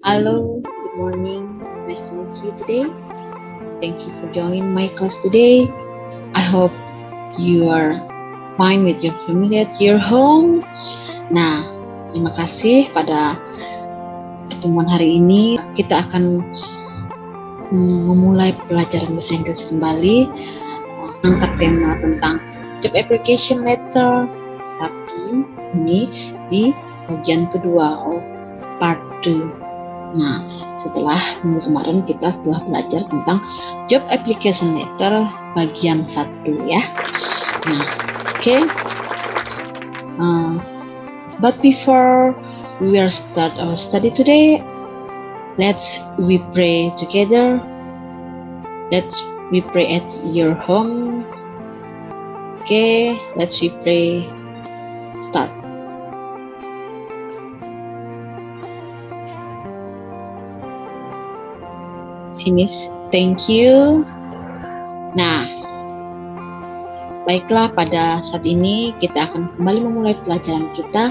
Hello, good morning. Nice to meet you today. Thank you for joining my class today. I hope you are fine with your family at your home. Nah, terima kasih pada pertemuan hari ini. Kita akan memulai pelajaran bahasa Inggris kembali. Angkat tema tentang job application letter. Tapi ini di bagian kedua, part 2. Nah, setelah minggu kemarin kita telah belajar tentang job application letter bagian 1 ya. Nah, oke. But before we will start our study today, let's we pray together. Let's we pray at your home. Okay, let's we pray. Start. Finish. Thank you. Nah, baiklah, pada saat ini kita akan kembali memulai pelajaran kita.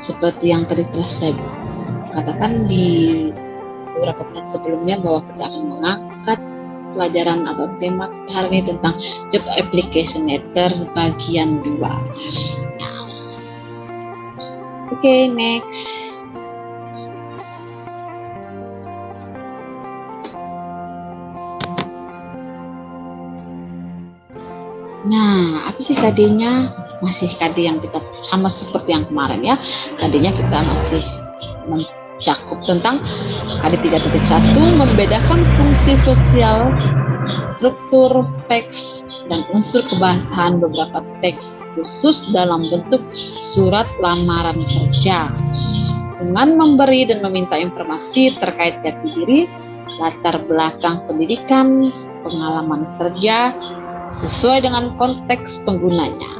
Seperti yang tadi telah saya katakan di beberapa menit sebelumnya, bahwa kita akan mengangkat pelajaran atau tema kita hari ini tentang job application letter bagian 2. Nah, oke, next. Nah, apa sih KD-nya? Masih KD yang kita sama seperti yang kemarin ya. KD-nya kita masih mencakup tentang KD 3.1, membedakan fungsi sosial, struktur teks, dan unsur kebahasaan beberapa teks khusus dalam bentuk surat lamaran kerja. Dengan memberi dan meminta informasi terkait jati diri, latar belakang pendidikan, pengalaman kerja, sesuai dengan konteks penggunanya.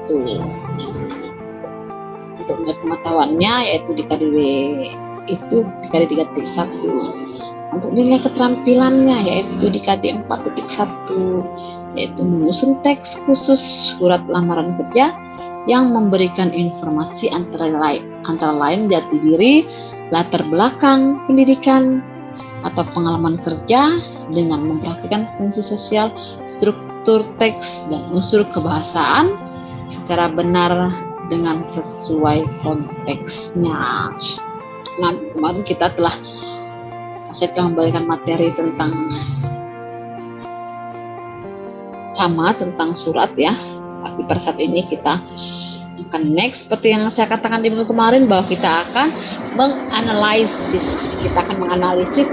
Itu untuk pengetahuannya, yaitu di KDW itu di KD 3.1. Untuk nilai keterampilannya, yaitu di KD 4.1, yaitu menyusun teks khusus surat lamaran kerja yang memberikan informasi antara lain jati diri, latar belakang pendidikan atau pengalaman kerja dengan memperhatikan fungsi sosial, struktur teks, dan unsur kebahasaan secara benar dengan sesuai konteksnya. Nah, kemarin saya telah memberikan materi tentang surat ya. Tapi pada saat ini kita akan next seperti yang saya katakan di minggu kemarin, bahwa kita akan menganalisis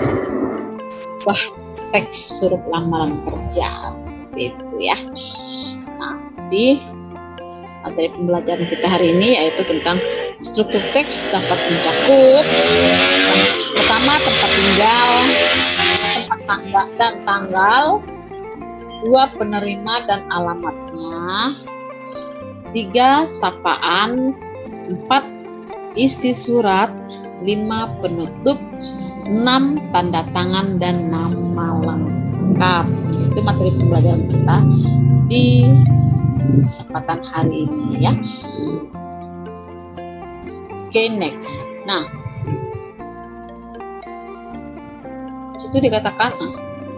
sebuah teks surat lamaran kerja itu ya. Nah, di materi pembelajaran kita hari ini yaitu tentang struktur teks dapat mencakup pertama tempat tinggal, tempat dan tanggal, 2 penerima dan alamatnya, 3 sapaan, 4 isi surat, 5 penutup, 6 tanda tangan dan nama lengkap. Itu materi pembelajaran kita di kesempatan hari ini ya. Oke, next. Nah, disitu dikatakan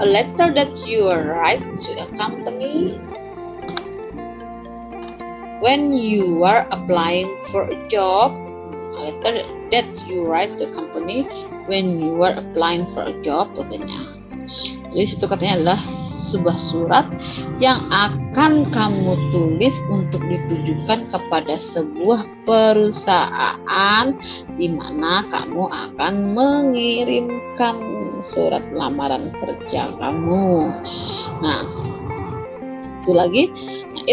a letter that you write to a company when you are applying for a job. A letter that you write to a company when you are applying for a job, katanya. Jadi situ katanya adalah sebuah surat yang akan kamu tulis untuk ditujukan kepada sebuah perusahaan di mana kamu akan mengirimkan surat lamaran kerja kamu. Nah, itu lagi. Nah,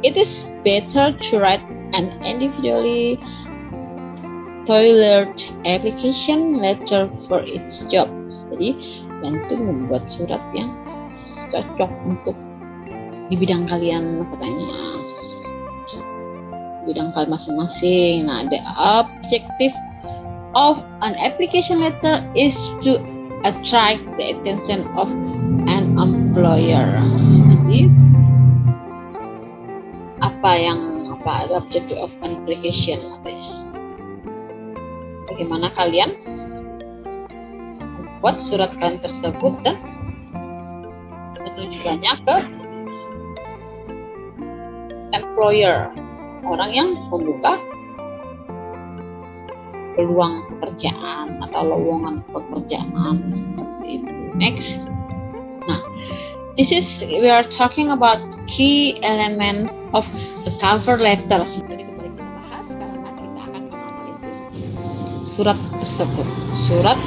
it is better to write an individually tailored application letter for its job. Jadi, bantu membuat surat yang cocok untuk di bidang kalian, katanya. Bidang kalian masing-masing. Nah, the objective of an application letter is to attract the attention of an employer. Jadi, apa objective of an application, katanya? bagaimana kalian membuat surat kalian tersebut dan menunjukkannya ke employer, orang yang membuka peluang pekerjaan atau lowongan pekerjaan seperti itu. Next. Nah, we are talking about key elements of the cover letter. Jadi kembali kita bahas karena kita akan menganalisis surat tersebut, surat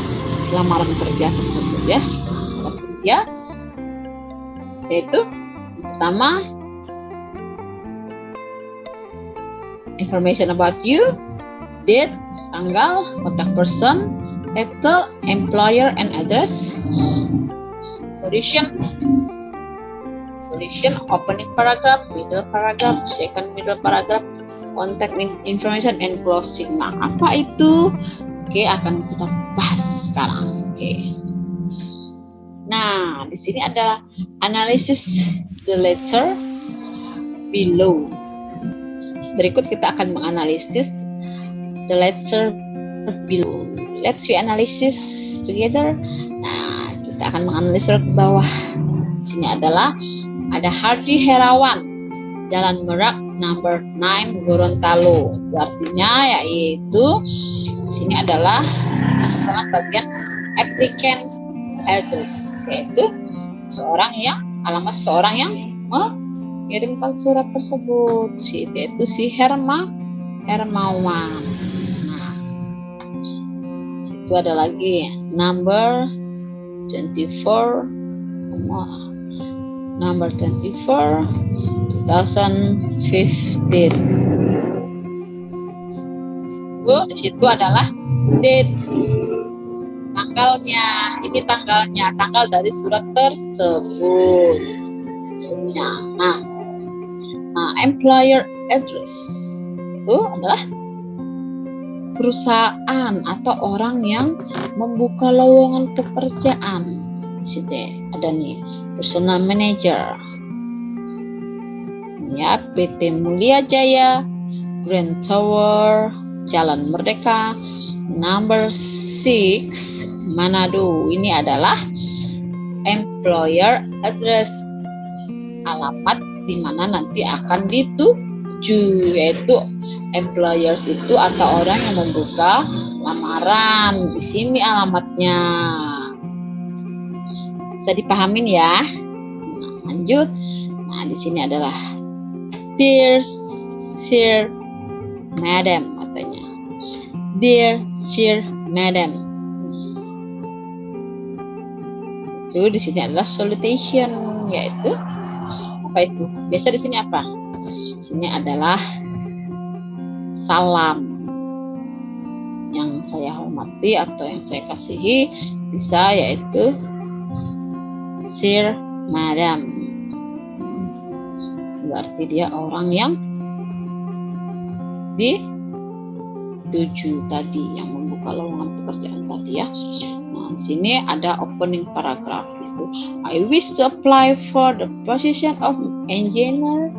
lamaran kerja tersebut ya. Ya, yaitu pertama, information about you, date, tanggal, contact person, title, employer and address, solution, opening paragraph, middle paragraph, second middle paragraph, contact information and closing. Nah, apa itu? Oke, akan kita bahas sekarang. Oke. Nah, di sini ada analysis the letter below. Berikut kita akan menganalisis the letter below. Let's we analysis together. Nah, kita akan menganalisis ke bawah. Di sini adalah ada Hardi Herawan, Jalan Merak, number 9, Gorontalo. Artinya yaitu di sini adalah masuk dalam bagian applicant address, yaitu alamat seseorang yang mengirimkan surat tersebut, yaitu si Hermawan. Nah, situ ada lagi number 24 2015. Di situ adalah date, tanggal dari surat tersebut. Nah, employer address itu adalah perusahaan atau orang yang membuka lowongan pekerjaan. Di sini ada nih personal manager. Ya, PT Mulia Jaya, Grand Tower, Jalan Merdeka, number 6, Manado. Ini adalah employer address, alamat di mana nanti akan dituju, yaitu employers itu atau orang yang membuka lamaran. Di sini alamatnya. Bisa dipahamin ya. Nah, lanjut. Nah, di sini adalah Dear Sir Madam katanya. Dear Sir Madam. Itu di sini adalah salutation, yaitu apa itu? Biasa di sini apa? Di sini adalah salam yang saya hormati atau yang saya kasihi, bisa yaitu Sir Madam. Berarti dia orang yang dituju tadi, yang membuka lowongan pekerjaan tadi ya. Nah, di sini ada opening paragraph itu. I wish to apply for the position of engineer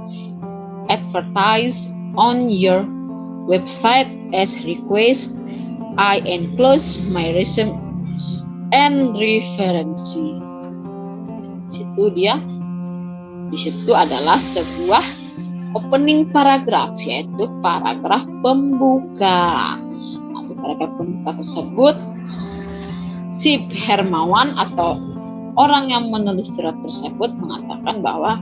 advertised on your website as request. I enclose my resume and reference. Di situ adalah sebuah opening paragraph, yaitu paragraf pembuka. Nah, paragraf pembuka tersebut si Hermawan atau orang yang menulis surat tersebut mengatakan bahwa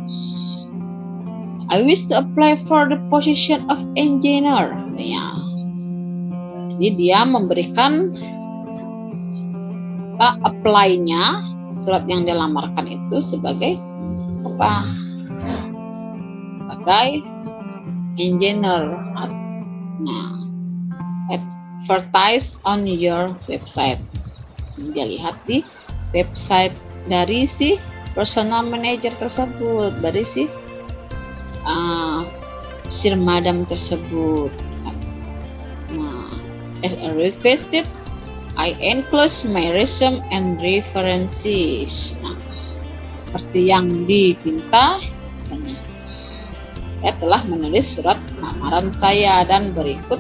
I wish to apply for the position of engineer. Ya. Jadi dia memberikan apply-nya, surat yang dilamarkan itu sebagai apa? Sebagai engineer. Nah, advertise on your website. Dia lihat di website dari si personal manager tersebut, dari si Sir Madam tersebut. Nah, as a requested, I enclose my resume and references. Nah, seperti yang dipinta, saya telah menulis surat lamaran saya dan berikut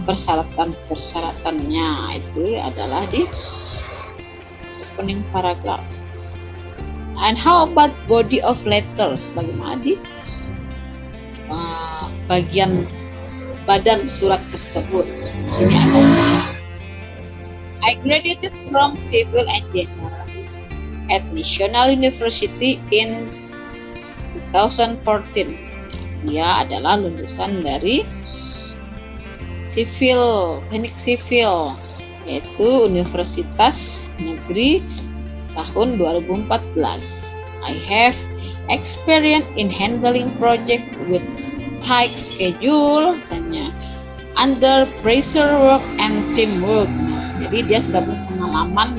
persyaratan-persyaratannya itu adalah di opening paragraph. And how about body of letters? Bagaimana di bagian badan surat tersebut? Di sini ada I graduated from Civil Engineering at National University in 2014. Dia adalah lulusan dari teknik sivil, yaitu Universitas Negeri tahun 2014. I have experience in handling project with tight schedule, katanya, under pressure work and teamwork. Jadi dia sudah berpengalaman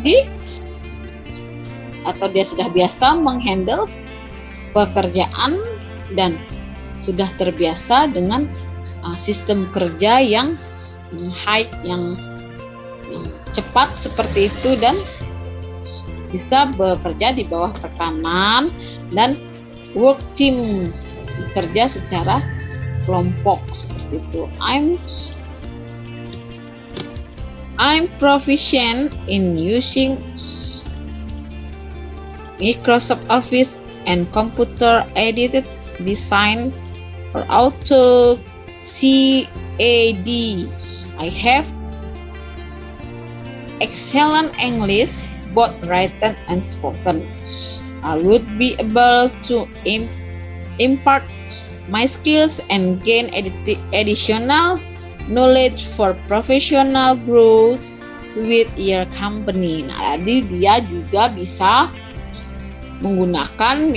atau dia sudah biasa menghandle pekerjaan dan sudah terbiasa dengan sistem kerja yang high, yang cepat seperti itu, dan bisa bekerja di bawah tekanan dan work team, bekerja secara kelompok seperti itu. I'm proficient in using Microsoft Office and computer aided design for AutoCAD. I have excellent English, both written and spoken. I would be able to impart my skills and gain additional knowledge for professional growth with your company. Nah, jadi dia juga bisa menggunakan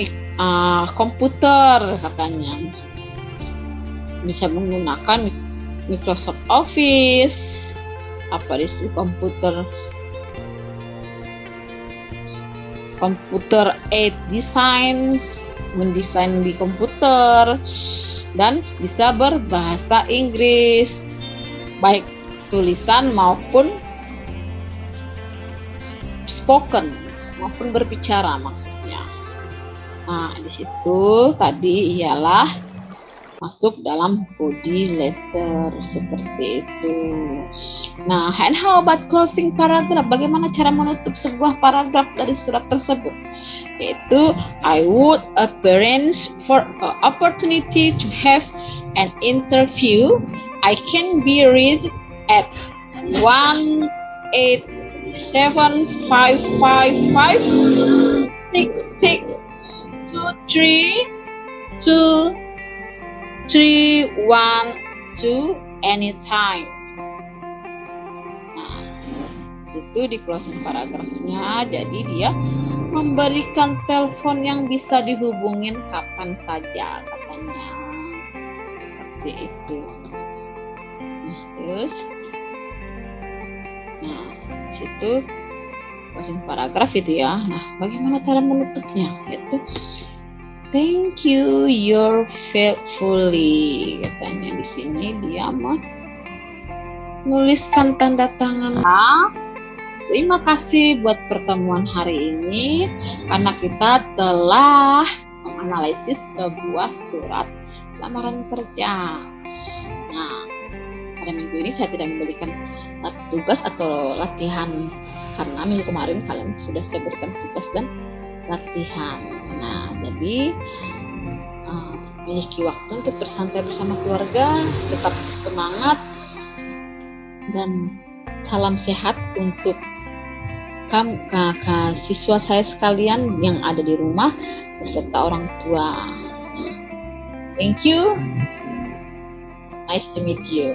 komputer, katanya. Bisa menggunakan Microsoft Office, komputer aid design, mendesain di komputer, dan bisa berbahasa Inggris, baik tulisan maupun spoken, maupun berbicara maksudnya. Nah, di situ tadi ialah masuk dalam body letter seperti itu. Nah, and how about closing paragraph? Bagaimana cara menutup sebuah paragraf dari surat tersebut? Yaitu I would arrange for an opportunity to have an interview. I can be reached at 1-877-312 anytime. Nah, itu di closing paragrafnya. Jadi dia memberikan telepon yang bisa dihubungin kapan saja, katanya. Seperti itu. Nah, terus situ closing paragraf itu ya. Nah, bagaimana cara menutupnya? Yaitu thank you your faithfully, katanya. Di sini dia menuliskan tanda tangan. Terima kasih buat pertemuan hari ini karena kita telah menganalisis sebuah surat lamaran kerja. Nah, pada minggu ini saya tidak memberikan tugas atau latihan karena minggu kemarin kalian sudah saya berikan tugas dan latihan. Nah, jadi miliki waktu untuk bersantai bersama keluarga, tetap semangat, dan salam sehat untuk kakak siswa saya sekalian yang ada di rumah beserta orang tua. Thank you. Nice to meet you.